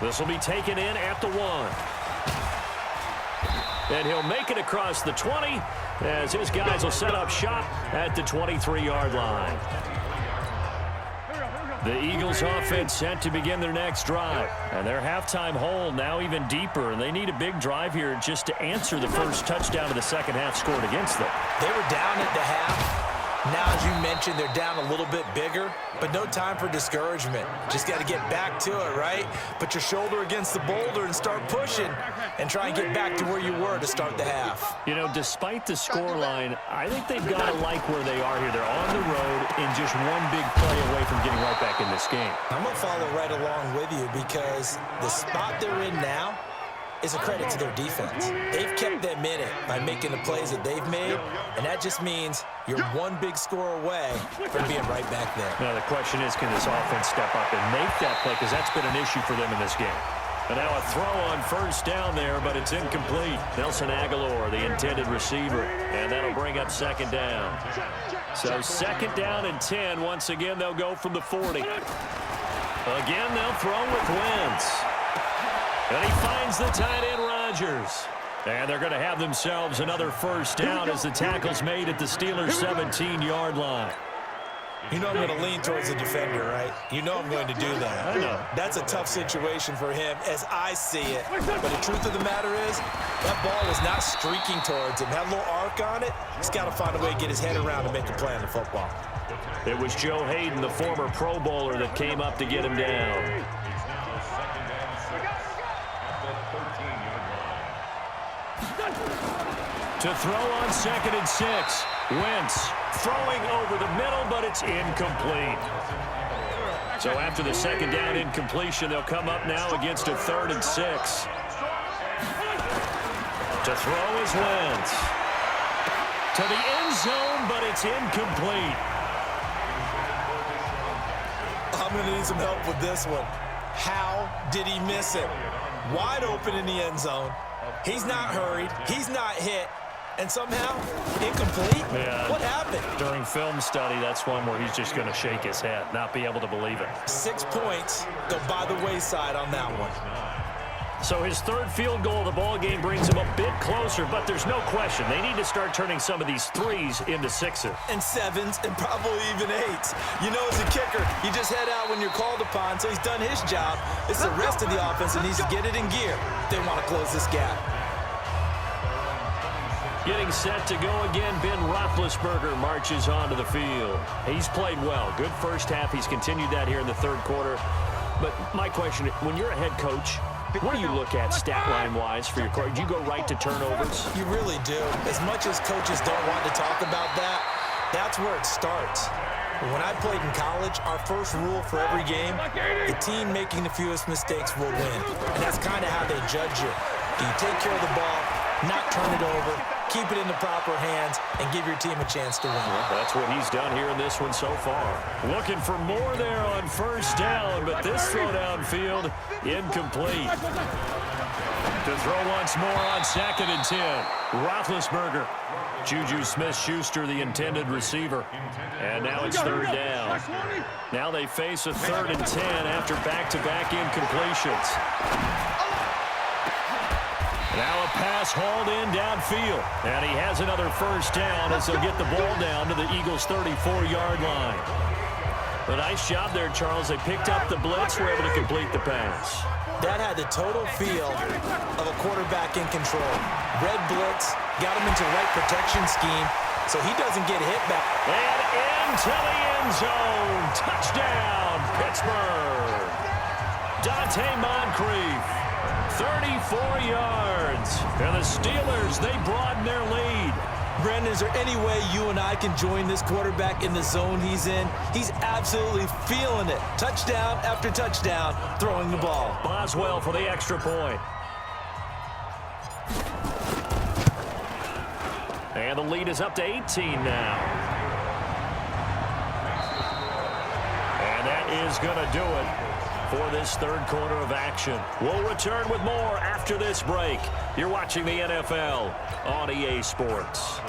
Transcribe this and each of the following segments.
This will be taken in at the 1. And he'll make it across the 20 as his guys will set up shop at the 23-yard line. The Eagles offense set to begin their next drive. And their halftime hole now even deeper. And they need a big drive here just to answer the first touchdown of the second half scored against them. They were down at the half. Now, as you mentioned, they're down a little bit bigger, but no time for discouragement. Just got to get back to it, right? Put your shoulder against the boulder and start pushing and try and get back to where you were to start the half. You know, despite the scoreline, I think they've got to like where they are here. They're on the road and just one big play away from getting right back in this game. I'm going to follow right along with you because the spot they're in now is a credit to their defense. They've kept them in it by making the plays that they've made, and that just means you're one big score away from being right back there. Now, the question is, can this offense step up and make that play? Because that's been an issue for them in this game. And now a throw on first down there, but it's incomplete. Nelson Aguilar, the intended receiver, and that'll bring up second down. So second down and 10. Once again, they'll go from the 40. Again, they'll throw with Wentz. And he finds the tight end, Rodgers. And they're going to have themselves another first down as the tackle's made at the Steelers' 17-yard line. You know I'm going to lean towards the defender, right? You know I'm going to do that. I know. That's a tough situation for him as I see it. But the truth of the matter is, that ball was not streaking towards him. Had a little arc on it. He's got to find a way to get his head around and make a play on the football. It was Joe Hayden, the former Pro Bowler, that came up to get him down. To throw on second and 6. Wentz throwing over the middle, but it's incomplete. So after the second down incompletion, they'll come up now against a 3rd and 6. To throw is Wentz. To the end zone, but it's incomplete. I'm going to need some help with this one. How did he miss it? Wide open in the end zone. He's not hurried. He's not hit. And somehow, incomplete? Yeah. What happened? During film study, that's one where he's just going to shake his head, not be able to believe it. 6 points go by the wayside on that one. So his third field goal of the ball game brings him a bit closer, but there's no question. They need to start turning some of these 3s into 6s. And 7s and probably even 8s. You know, as a kicker, you just head out when you're called upon, so he's done his job. It's the rest of the offense that needs to get it in gear if they want to close this gap. Getting set to go again, Ben Roethlisberger marches onto the field. He's played well. Good first half. He's continued that here in the third quarter. But my question, when you're a head coach, what do you look at stat line-wise for your coach? Do you go right to turnovers? You really do. As much as coaches don't want to talk about that, that's where it starts. When I played in college, our first rule for every game, the team making the fewest mistakes will win. And that's kind of how they judge you. Do you take care of the ball, not turn it over, keep it in the proper hands, and give your team a chance to win? Well, that's what he's done here in this one so far. Looking for more there on first down, but this throw downfield, incomplete. To throw once more on second and 10. Roethlisberger. Juju Smith-Schuster, the intended receiver. And now it's third down. Now they face a 3rd and 10 after back-to-back incompletions. Now a pass hauled in downfield. And he has another first down as they'll get the ball down to the Eagles' 34-yard line. A nice job there, Charles. They picked up the blitz, were able to complete the pass. That had the total feel of a quarterback in control. Red blitz, got him into the right protection scheme, so he doesn't get hit back. And into the end zone. Touchdown, Pittsburgh. Dante Moncrief, 34 yards. And the Steelers, they broaden their lead. Brandon, is there any way you and I can join this quarterback in the zone he's in? He's absolutely feeling it. Touchdown after touchdown, throwing the ball. Boswell for the extra point. And the lead is up to 18 now. And that is going to do it for this third quarter of action. We'll return with more after this break. You're watching the NFL on EA Sports.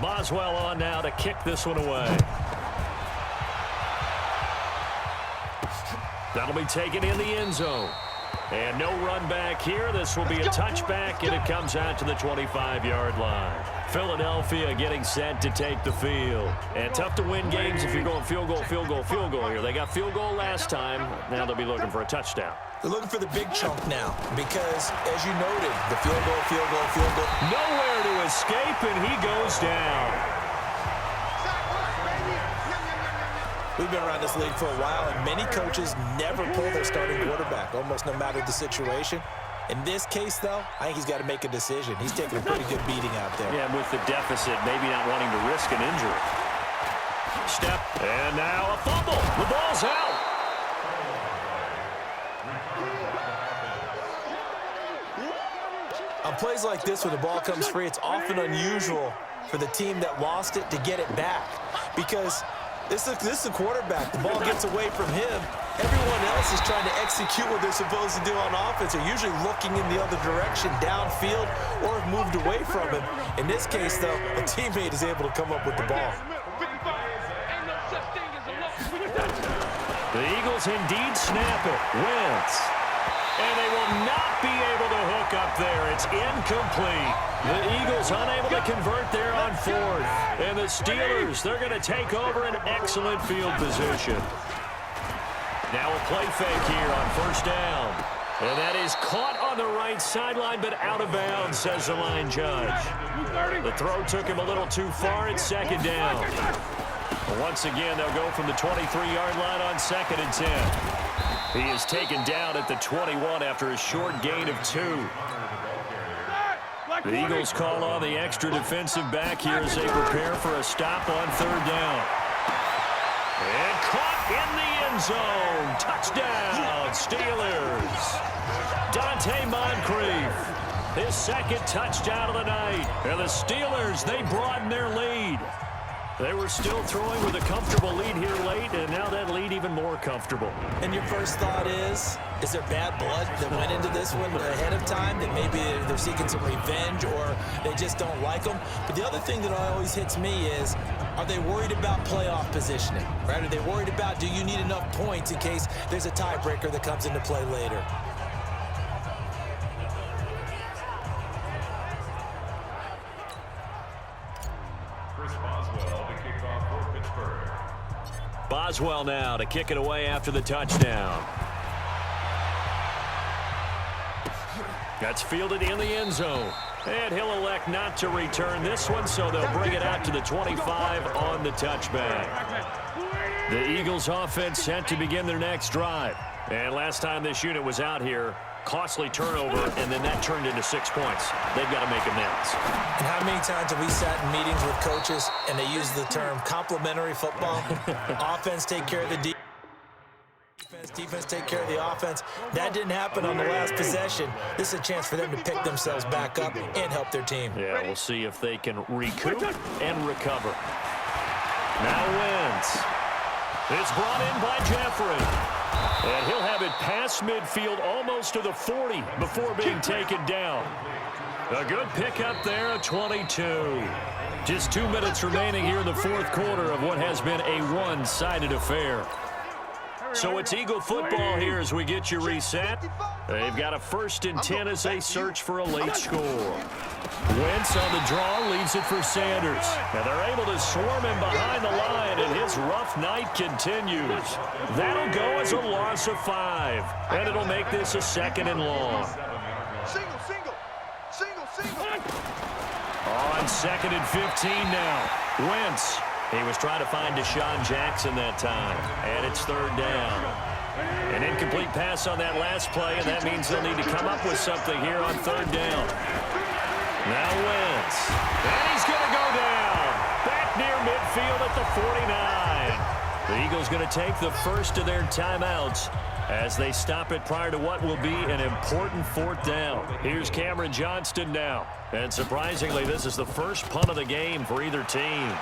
Boswell on now to kick this one away. That'll be taken in the end zone. And no run back here. This will be a touchback, and it comes out to the 25-yard line. Philadelphia getting set to take the field. And tough to win games if you're going field goal, field goal, field goal here. They got field goal last time. Now they'll be looking for a touchdown. They're looking for the big chunk now because, as you noted, the field goal, field goal, field goal. Nowhere to escape, and he goes down. We've been around this league for a while, and many coaches never pull their starting quarterback, almost no matter the situation. In this case, though, I think he's got to make a decision. He's taking a pretty good beating out there. Yeah, with the deficit, maybe not wanting to risk an injury. Step, and now a fumble. The ball's out. On plays like this where the ball comes free, it's often unusual for the team that lost it to get it back because this is a quarterback. The ball gets away from him. Everyone else is trying to execute what they're supposed to do on offense. They're usually looking in the other direction, downfield, or have moved away from him. In this case, though, a teammate is able to come up with the ball. The Eagles indeed snap it. Wentz. And they will not be able to hook up there. It's incomplete. The Eagles unable to convert there on fourth. And the Steelers, they're going to take over an excellent field position. Now a play fake here on first down. And that is caught on the right sideline, but out of bounds, says the line judge. The throw took him a little too far. It's second down. Once again, they'll go from the 23-yard line on 2nd and 10. He is taken down at the 21 after a short gain of 2. The Eagles call on the extra defensive back here as they prepare for a stop on 3rd down. And caught in the end zone. Touchdown, Steelers. Dante Moncrief, his 2nd touchdown of the night. And the Steelers, they broaden their lead. They were still throwing with a comfortable lead here late, and now that lead even more comfortable. And your first thought is there bad blood that went into this one ahead of time, that maybe they're seeking some revenge or they just don't like them? But the other thing that always hits me is, are they worried about playoff positioning? Right? Are they worried about, do you need enough points in case there's a tiebreaker that comes into play later? Boswell now to kick it away after the touchdown. That's fielded in the end zone. And he'll elect not to return this one, so they'll bring it out to the 25 on the touchback. The Eagles offense set to begin their next drive. And last time this unit was out here, costly turnover, and then that turned into 6 points. They've got to make amends. And how many times have we sat in meetings with coaches and they use the term complementary football? Offense take care of the defense. Defense take care of the offense. That didn't happen on the last possession. This is a chance for them to pick themselves back up and help their team. Yeah, we'll see if they can recoup and recover. Now Wentz. It's brought in by Jeffrey. And he'll have it past midfield almost to the 40 before being taken down. A good pickup there at 22. Just 2 minutes remaining here in the 4th quarter of what has been a one-sided affair. So it's Eagle football here as we get you reset. They've got a 1st and 10 as they search for a late score. Wentz on the draw leaves it for Sanders. And they're able to swarm him behind the line, and his rough night continues. That'll go as a loss of 5. And it'll make this a 2nd and long. Single. On 2nd and 15 now. Wentz. He was trying to find Deshaun Jackson that time. And it's 3rd down. An incomplete pass on that last play, and that means they'll need to come up with something here on 3rd down. Now Wentz. And he's going to go down. Back near midfield at the 49. The Eagles going to take the first of their timeouts as they stop it prior to what will be an important 4th down. Here's Cameron Johnston now. And surprisingly, this is the first punt of the game for either team.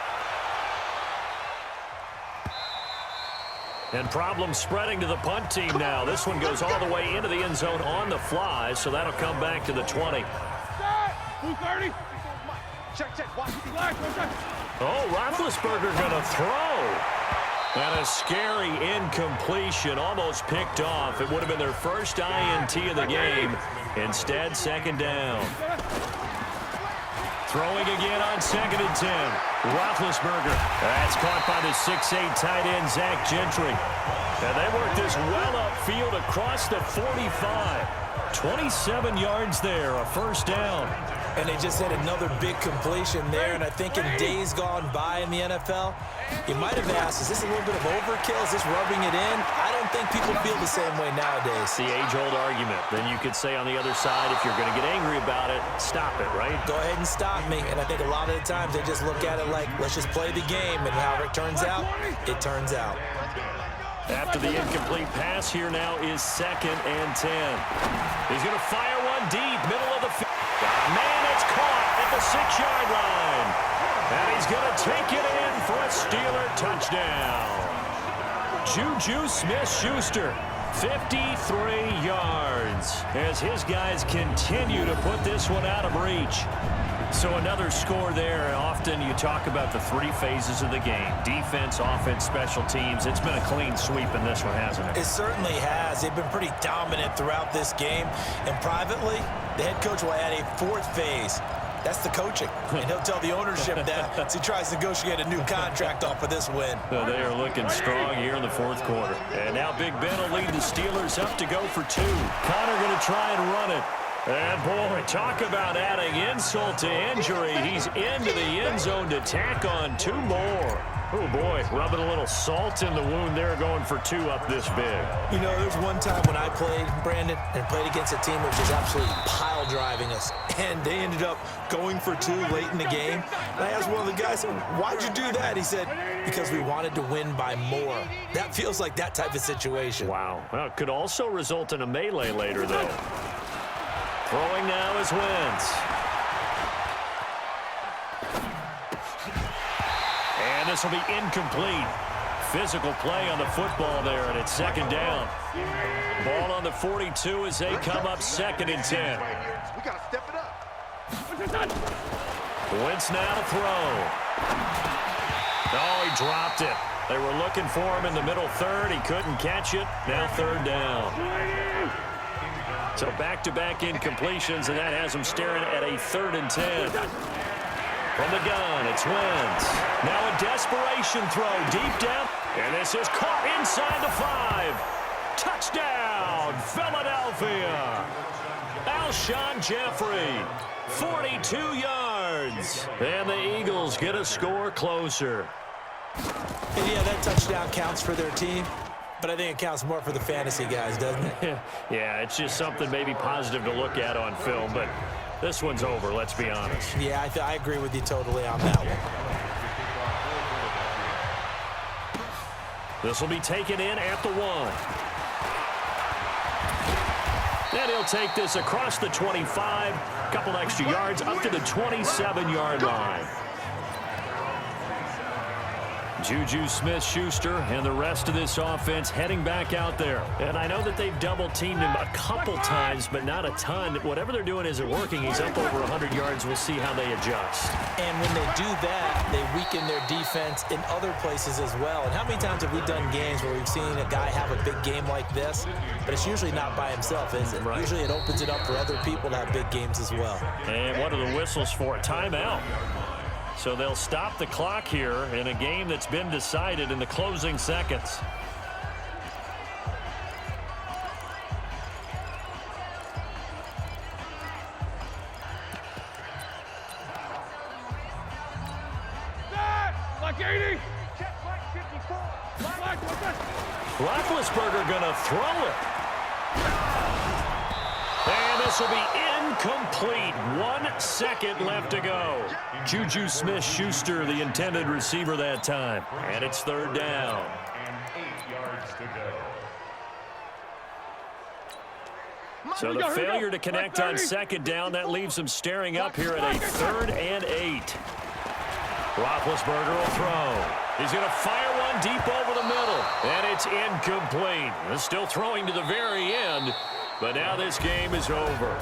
And problems spreading to the punt team now. This one goes all the way into the end zone on the fly, so that'll come back to the 20. Oh, Roethlisberger going to throw. And a scary incompletion, almost picked off. It would have been their first INT of the game. Instead, second down. Throwing again on 2nd and 10. Roethlisberger. That's caught by the 6'8" tight end, Zach Gentry. And they work this well upfield across the 45. 27 yards there, a first down. And they just had another big completion there. And I think in days gone by in the NFL, you might have asked, is this a little bit of overkill? Is this rubbing it in? I don't think people feel the same way nowadays. The age-old argument. Then you could say on the other side, if you're going to get angry about it, stop it, right? Go ahead and stop me. And I think a lot of the times they just look at it like, let's just play the game. And however it turns out, it turns out. After the incomplete pass, here now is 2nd and 10. He's going to fire one deep, middle of the field. Man, it's caught at the 6-yard line. And he's going to take it in for a Steeler touchdown. Juju Smith-Schuster, 53 yards, as his guys continue to put this one out of reach. So another score there. Often you talk about the 3 phases of the game: defense, offense, special teams. It's been a clean sweep in this one, hasn't it? It certainly has. They've been pretty dominant throughout this game. And privately, the head coach will add a 4th phase. That's the coaching. And he'll tell the ownership that as he tries to negotiate a new contract off of this win. They are looking strong here in the 4th quarter. And now Big Ben will lead the Steelers up to go for 2. Connor going to try and run it. And, boy, talk about adding insult to injury. He's into the end zone to tack on 2 more. Oh, boy, rubbing a little salt in the wound there, going for 2 up this big. You know, there's one time when I played, Brandon, and played against a team that was just absolutely pile driving us. And they ended up going for 2 late in the game. And I asked one of the guys, why'd you do that? He said, because we wanted to win by more. That feels like that type of situation. Wow. Well, it could also result in a melee later, though. Throwing now is Wentz. And this will be incomplete. Physical play on the football there, and it's 2nd down. Ball on the 42 as they come up 2nd and 10. We got to step it up. Wentz now to throw. Oh, he dropped it. They were looking for him in the middle 3rd. He couldn't catch it. Now 3rd down. So back-to-back incompletions, and that has them staring at a 3rd and 10. From the gun, it's Wentz. Now a desperation throw deep down. And this is caught inside the 5. Touchdown, Philadelphia. Alshon Jeffrey, 42 yards. And the Eagles get a score closer. And yeah, that touchdown counts for their team. But I think it counts more for the fantasy guys, doesn't it? Yeah, it's just something maybe positive to look at on film, but this one's over, let's be honest. Yeah, I agree with you totally on that one. This will be taken in at the 1. And he'll take this across the 25, a couple extra yards, up to the 27-yard line. Juju Smith-Schuster and the rest of this offense heading back out there. And I know that they've double-teamed him a couple times, but not a ton. Whatever they're doing isn't working. He's up over 100 yards. We'll see how they adjust. And when they do that, they weaken their defense in other places as well. And how many times have we done games where we've seen a guy have a big game like this, but it's usually not by himself, is it? Right. Usually it opens it up for other people to have big games as well. And what are the whistles for? A timeout. So they'll stop the clock here in a game that's been decided in the closing seconds. Roethlisberger going to throw it. And this will be incomplete. 1 second left to go. Juju Smith-Schuster, the intended receiver that time. And it's 3rd down. So the failure to connect on 2nd down, that leaves them staring up here at a 3rd and 8. Roethlisberger will throw. He's going to fire one deep over the middle. And it's incomplete. He's still throwing to the very end. But now this game is over.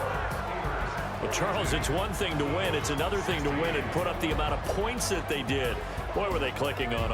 Well, Charles, it's one thing to win. It's another thing to win and put up the amount of points that they did. Boy, were they clicking on them.